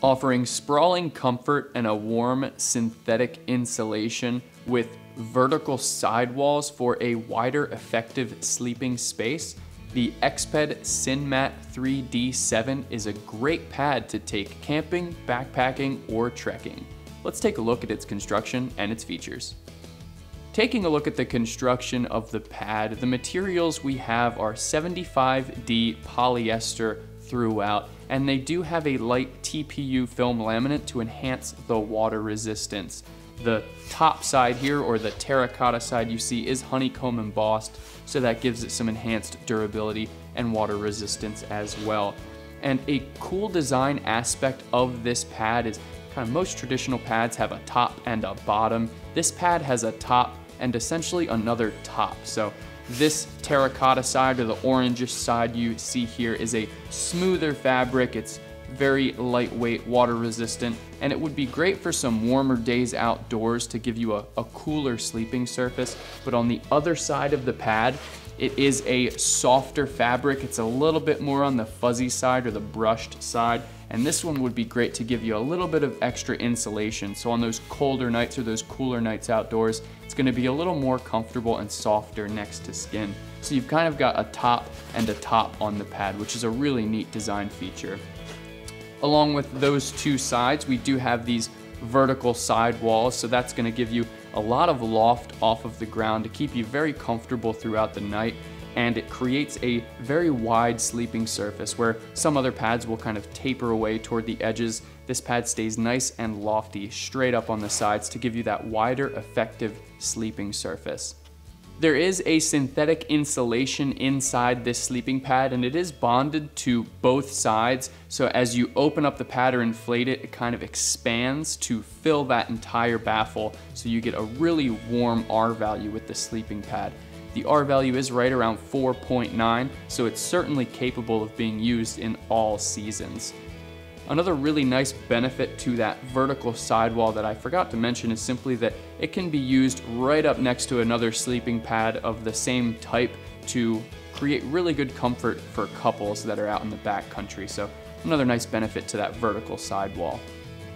offering sprawling comfort and a warm synthetic insulation with vertical sidewalls for a wider effective sleeping space. The Exped SynMat 3D7 is a great pad to take camping, backpacking, or trekking. Let's take a look at its construction and its features. Taking a look at the construction of the pad, the materials we have are 75D polyester throughout, and they do have a light TPU film laminate to enhance the water resistance. The top side here, or the terracotta side you see, is honeycomb embossed, so that gives it some enhanced durability and water resistance as well. And a cool design aspect of this pad is kind of most traditional pads have a top and a bottom. This pad has a top and essentially another top. So this terracotta side, or the orangish side you see here, is a smoother fabric. It's very lightweight, water resistant, and it would be great for some warmer days outdoors to give you a cooler sleeping surface. But on the other side of the pad, it is a softer fabric. It's a little bit more on the fuzzy side, or the brushed side, and this one would be great to give you a little bit of extra insulation. So on those colder nights or those cooler nights outdoors, it's gonna be a little more comfortable and softer next to skin. So you've kind of got a top and a top on the pad, which is a really neat design feature. Along with those two sides, we do have these vertical side walls, so that's gonna give you a lot of loft off of the ground to keep you very comfortable throughout the night, and it creates a very wide sleeping surface where some other pads will kind of taper away toward the edges. This pad stays nice and lofty straight up on the sides to give you that wider, effective sleeping surface. There is a synthetic insulation inside this sleeping pad, and it is bonded to both sides. So as you open up the pad or inflate it, it kind of expands to fill that entire baffle. So you get a really warm R value with the sleeping pad. The R value is right around 4.9, so it's certainly capable of being used in all seasons. Another really nice benefit to that vertical sidewall that I forgot to mention is simply that it can be used right up next to another sleeping pad of the same type to create really good comfort for couples that are out in the backcountry. So another nice benefit to that vertical sidewall.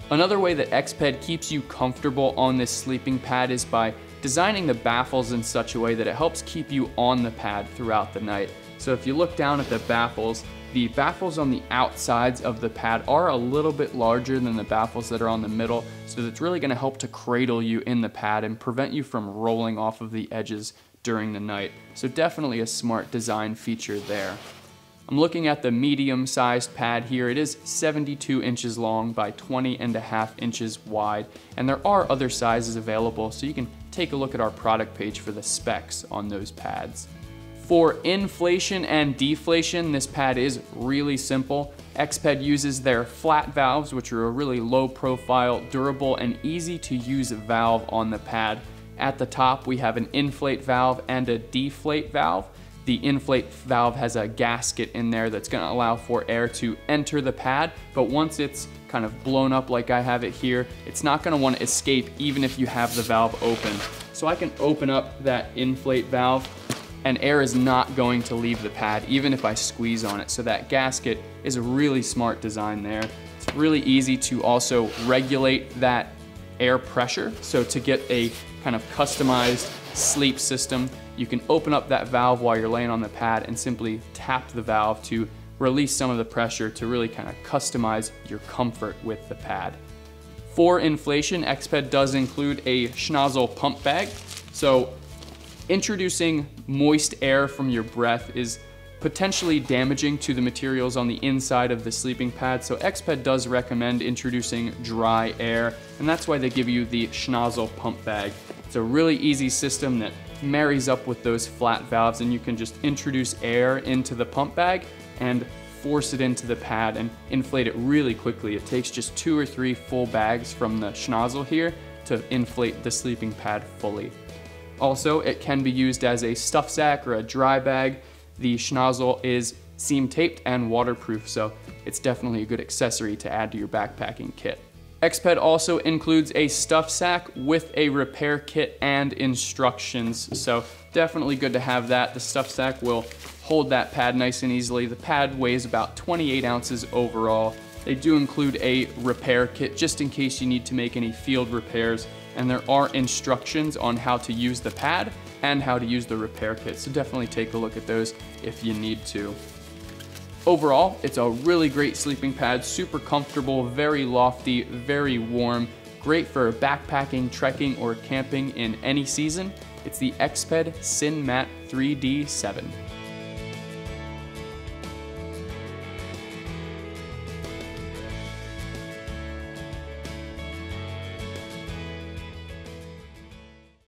Another way that Exped keeps you comfortable on this sleeping pad is by designing the baffles in such a way that it helps keep you on the pad throughout the night. So if you look down at the baffles on the outsides of the pad are a little bit larger than the baffles that are on the middle, so that's really gonna help to cradle you in the pad and prevent you from rolling off of the edges during the night. So definitely a smart design feature there. I'm looking at the medium-sized pad here. It is 72 inches long by 20.5 inches wide, and there are other sizes available, so you can take a look at our product page for the specs on those pads. For inflation and deflation, this pad is really simple. Exped uses their flat valves, which are a really low profile, durable, and easy to use valve on the pad. At the top, we have an inflate valve and a deflate valve. The inflate valve has a gasket in there that's gonna allow for air to enter the pad, but once it's kind of blown up like I have it here, it's not gonna wanna escape even if you have the valve open. So I can open up that inflate valve, and air is not going to leave the pad even if I squeeze on it. So that gasket is a really smart design there. It's really easy to also regulate that air pressure. So to get a kind of customized sleep system, you can open up that valve while you're laying on the pad and simply tap the valve to release some of the pressure to really kind of customize your comfort with the pad. For inflation, Exped does include a schnozzle pump bag. So introducing moist air from your breath is potentially damaging to the materials on the inside of the sleeping pad, so Exped does recommend introducing dry air, and that's why they give you the schnozzle pump bag. It's a really easy system that marries up with those flat valves, and you can just introduce air into the pump bag and force it into the pad and inflate it really quickly. It takes just 2 or 3 full bags from the schnozzle here to inflate the sleeping pad fully. Also, it can be used as a stuff sack or a dry bag. The schnozzle is seam taped and waterproof, so it's definitely a good accessory to add to your backpacking kit. Exped also includes a stuff sack with a repair kit and instructions, so definitely good to have that. The stuff sack will hold that pad nice and easily. The pad weighs about 28 ounces overall, They do include a repair kit just in case you need to make any field repairs, and there are instructions on how to use the pad and how to use the repair kit, so definitely take a look at those if you need to. Overall, it's a really great sleeping pad, super comfortable, very lofty, very warm, great for backpacking, trekking, or camping in any season. It's the Exped SynMat 3D7.